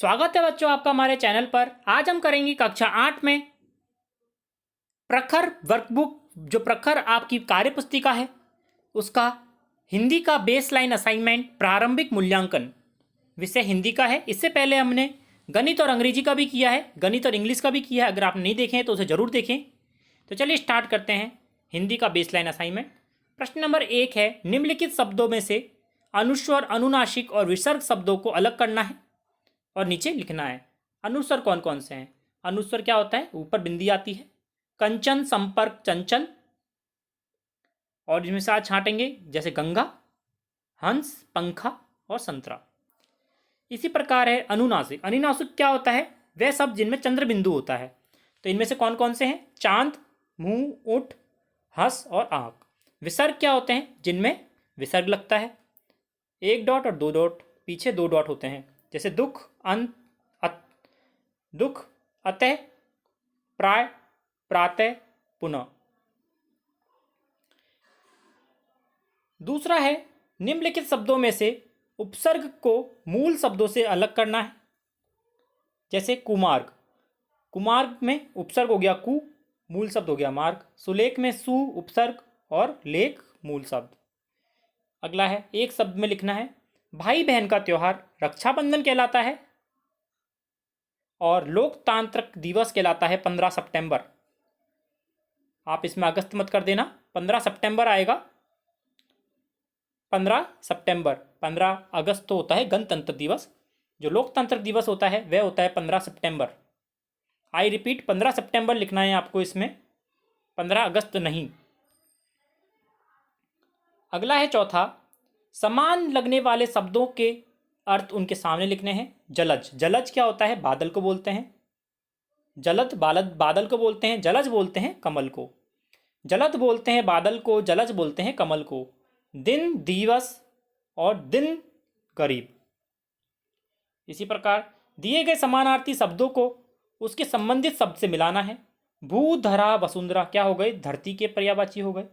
स्वागत है बच्चों आपका हमारे चैनल पर। आज हम करेंगे कक्षा 8 में प्रखर वर्कबुक, जो प्रखर आपकी कार्य पुस्तिका है उसका हिंदी का बेसलाइन असाइनमेंट प्रारंभिक मूल्यांकन विषय हिंदी का है। इससे पहले हमने गणित और अंग्रेजी का भी किया है, गणित और इंग्लिश का भी किया है। अगर आप नहीं देखें तो उसे जरूर देखें। तो चलिए स्टार्ट करते हैं हिंदी का बेसलाइन असाइनमेंट। प्रश्न नंबर 1 है, निम्नलिखित शब्दों में से अनुस्वर, अनुनासिक और विसर्ग शब्दों को अलग करना है और नीचे लिखना है। अनुस्वर कौन कौन से हैं? अनुस्वर क्या होता है? ऊपर बिंदी आती है। कंचन, संपर्क, चंचल, और जिसमें से आज छांटेंगे जैसे गंगा, हंस, पंखा और संतरा। इसी प्रकार है अनुनासिक। अनुनासिक क्या होता है? वह शब्द जिनमें चंद्र बिंदु होता है। तो इनमें से कौन कौन से हैं? चांद, मुंह, ऊंट, हंस और आंख। विसर्ग क्या होते हैं? जिनमें विसर्ग लगता है, एक डॉट और दो डॉट, पीछे दो डॉट होते हैं, जैसे दुख, अंत, दुख, अतः, प्राय, प्रातः, पुनः। दूसरा है, निम्नलिखित शब्दों में से उपसर्ग को मूल शब्दों से अलग करना है। जैसे कुमार्ग, कुमार्ग में उपसर्ग हो गया कु, मूल शब्द हो गया मार्ग। सुलेख में सु उपसर्ग और लेख मूल शब्द। अगला है, एक शब्द में लिखना है, भाई बहन का त्योहार रक्षाबंधन कहलाता है और लोकतांत्रिक दिवस कहलाता है 15 सितंबर। आप इसमें अगस्त मत कर देना, 15 सितंबर आएगा। 15 सितंबर, 15 अगस्त तो होता है गणतंत्र दिवस। जो लोकतांत्रिक दिवस होता है वह होता है 15 सितंबर। आई रिपीट, 15 सितंबर लिखना है आपको इसमें, 15 अगस्त नहीं। अगला है चौथा, समान लगने वाले शब्दों के अर्थ उनके सामने लिखने हैं। जलज, जलज क्या होता है? बादल को बोलते हैं। जलद बादल को बोलते हैं, जलज बोलते हैं कमल को। जलद बोलते हैं बादल को, जलज बोलते हैं कमल को। दिन, दिवस और दिन, गरीब। इसी प्रकार दिए गए समानार्थी शब्दों को उसके संबंधित शब्द से मिलाना है। भू, धरा, वसुंधरा क्या हो गए? धरती के पर्यायवाची हो गए।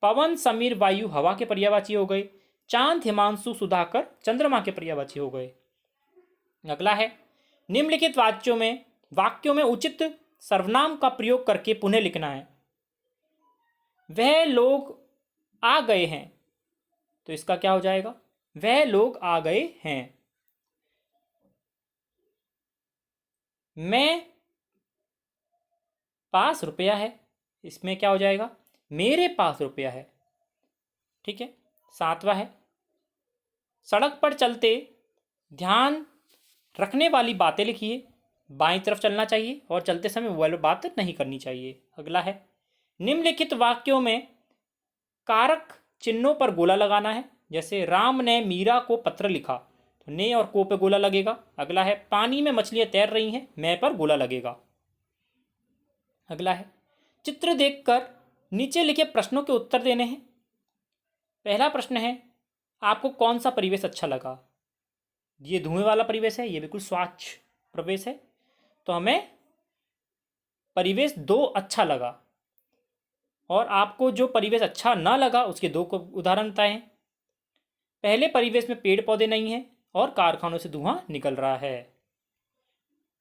पवन, समीर, वायु हवा के पर्यायवाची हो गए। चांद, हिमांशु, सुधाकर चंद्रमा के पर्यायवाची हो गए। अगला है, निम्नलिखित वाक्यों में उचित सर्वनाम का प्रयोग करके पुनः लिखना है। वह लोग आ गए हैं, तो इसका क्या हो जाएगा? वह लोग आ गए हैं। मैं पास रुपया है, इसमें क्या हो जाएगा? मेरे पास रुपया है। ठीक है। सातवां है, सड़क पर चलते ध्यान रखने वाली बातें लिखिए। बाईं तरफ चलना चाहिए और चलते समय मोबाइल पर बात नहीं करनी चाहिए। अगला है, निम्नलिखित वाक्यों में कारक चिन्हों पर गोला लगाना है। जैसे राम ने मीरा को पत्र लिखा, तो ने और को पे गोला लगेगा। अगला है, पानी में मछलियां तैर रही हैं, मैं पर गोला लगेगा। अगला है, चित्र देखकर नीचे लिखे प्रश्नों के उत्तर देने हैं। पहला प्रश्न है, आपको कौन सा परिवेश अच्छा लगा? ये धुएं वाला परिवेश है, ये बिल्कुल स्वच्छ परिवेश है, तो हमें परिवेश 2 अच्छा लगा। और आपको जो परिवेश अच्छा ना लगा उसके 2 को उदाहरण बताएं। पहले परिवेश में पेड़ पौधे नहीं हैं और कारखानों से धुआं निकल रहा है।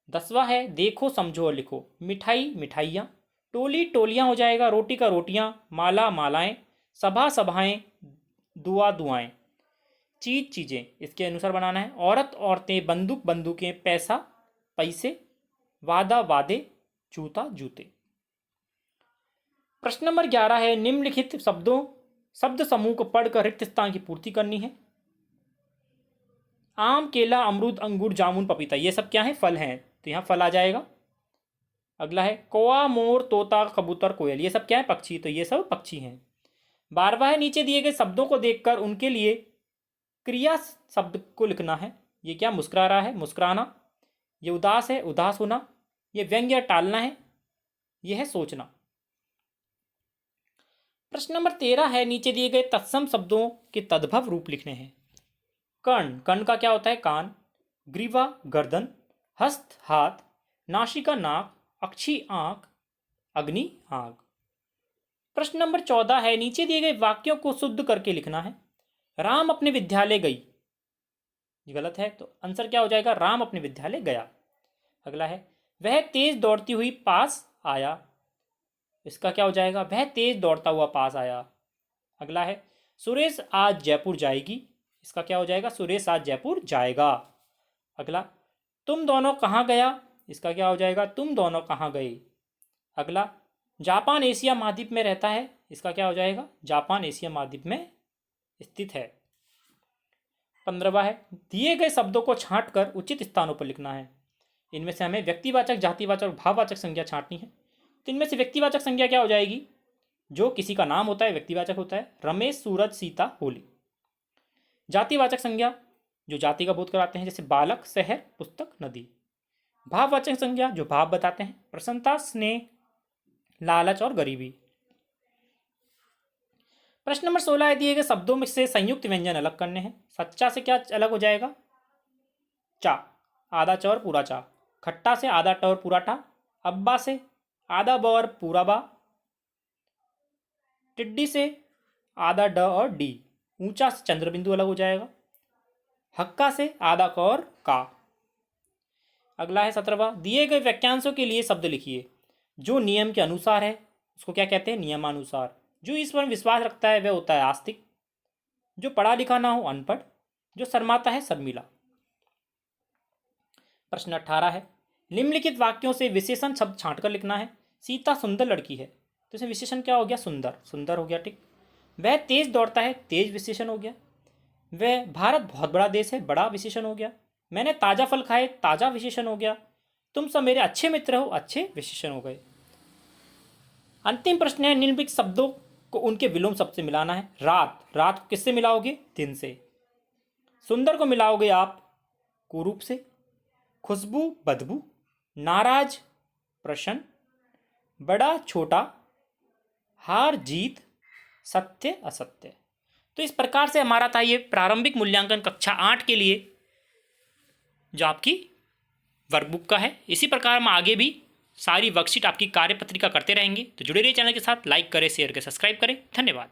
10वां है, देखो, समझो और लिखो। मिठाई, मिठाइयाँ। टोली, टोलियाँ हो जाएगा। रोटी का रोटियाँ। माला, मालाएं। सभा, सभाएं। दुआ, दुआएं। चीज, चीजें, इसके अनुसार बनाना है। औरत, औरतें। बंदूक, बंदूकें। पैसा, पैसे। वादा, वादे। जूता, जूते। प्रश्न नंबर 11 है, निम्नलिखित शब्द समूह को पढ़कर रिक्त स्थान की पूर्ति करनी है। आम, केला, अमरूद, अंगूर, जामुन, पपीता, ये सब क्या है? फल हैं, तो यहाँ फल आ जाएगा। अगला है, कौवा, मोर, तोता, कबूतर, कोयल, ये सब क्या है? पक्षी, तो ये सब पक्षी हैं। 12वां है, नीचे दिए गए शब्दों को देखकर उनके लिए क्रिया शब्द को लिखना है। ये क्या? मुस्कुरा रहा है, मुस्कुराना। ये उदास है, उदास होना। ये व्यंग्य, टालना है। यह है सोचना। प्रश्न नंबर 13 है, नीचे दिए गए तत्सम शब्दों के तद्भव रूप लिखने हैं। कर्ण, कर्ण का क्या होता है? कान। ग्रीवा, गर्दन। हस्त, हाथ। नासिका, नाक। अक्षी, आंख। अग्नि, आग। प्रश्न नंबर 14 है, नीचे दिए गए वाक्यों को शुद्ध करके लिखना है। राम अपने विद्यालय गई, ये गलत है, तो आंसर क्या हो जाएगा, राम अपने विद्यालय गया। अगला है, वह तेज दौड़ती हुई पास आया। इसका क्या हो जाएगा, वह तेज दौड़ता हुआ पास आया। अगला है, सुरेश आज जयपुर जाएगी। इसका क्या हो जाएगा, सुरेश आज जयपुर जाएगा। अगला, तुम दोनों कहाँ गया। इसका क्या हो जाएगा, तुम दोनों कहाँ गए। अगला, जापान एशिया महाद्वीप में रहता है। इसका क्या हो जाएगा, जापान एशिया महाद्वीप में स्थित है। 15वां है, दिए गए शब्दों को छांट कर उचित स्थानों पर लिखना है। इनमें से हमें व्यक्तिवाचक, जातिवाचक और भाववाचक संज्ञा छांटनी है। तो इनमें से व्यक्तिवाचक संज्ञा क्या हो जाएगी, जो किसी का नाम होता है व्यक्तिवाचक होता है, रमेश, सूरज, सीता, होली। जातिवाचक संज्ञा जो जाति का बोध कराते हैं, जैसे बालक, शहर, पुस्तक, नदी। भाववाचक संज्ञा जो भाव बताते हैं, प्रसन्नता, स्नेह, लालच और गरीबी। प्रश्न नंबर 16 है, दिए गए शब्दों में से संयुक्त व्यंजन अलग करने हैं। सच्चा से क्या अलग हो जाएगा, चा, आधा च और पूरा चा। खट्टा से आधा ट और पूरा टा। अब्बा से आधा ब और पूरा बा। टिड्डी से आधा ड और डी। ऊंचा से चंद्र बिंदु अलग हो जाएगा। हक्का से आधा क और का। अगला है 17वां, दिए गए वाक्यांशों के लिए शब्द लिखिए। जो नियम के अनुसार है उसको क्या कहते हैं, नियमानुसार। जो ईश्वर में विश्वास रखता है वह होता है आस्तिक। जो पढ़ा लिखा ना हो, अनपढ़। जो शर्माता है, शर्मिला। प्रश्न 18 है, निम्नलिखित वाक्यों से विशेषण शब्द छांटकर लिखना है। सीता सुंदर लड़की है, तो इसमें विशेषण क्या हो गया, सुंदर। सुंदर हो गया, ठीक। वह तेज दौड़ता है, तेज विशेषण हो गया। वह भारत बहुत बड़ा देश है, बड़ा विशेषण हो गया। मैंने ताजा फल खाए, ताजा विशेषण हो गया। तुम सब मेरे अच्छे मित्र हो, अच्छे विशेषण हो गए। अंतिम प्रश्न है, निम्नलिखित शब्दों को उनके विलोम शब्द से मिलाना है। रात, रात को किससे मिलाओगे, दिन से। सुंदर को मिलाओगे आप कुरूप से। खुशबू, बदबू। नाराज, प्रसन्न। बड़ा, छोटा। हार, जीत। सत्य, असत्य। तो इस प्रकार से हमारा था ये प्रारंभिक मूल्यांकन कक्षा 8 के लिए जो आपकी वर्कबुक का है। इसी प्रकार हम आगे भी सारी वर्कशीट आपकी कार्यपत्रिका करते रहेंगे। तो जुड़े रहिए चैनल के साथ, लाइक करें, शेयर करें, सब्सक्राइब करें। धन्यवाद।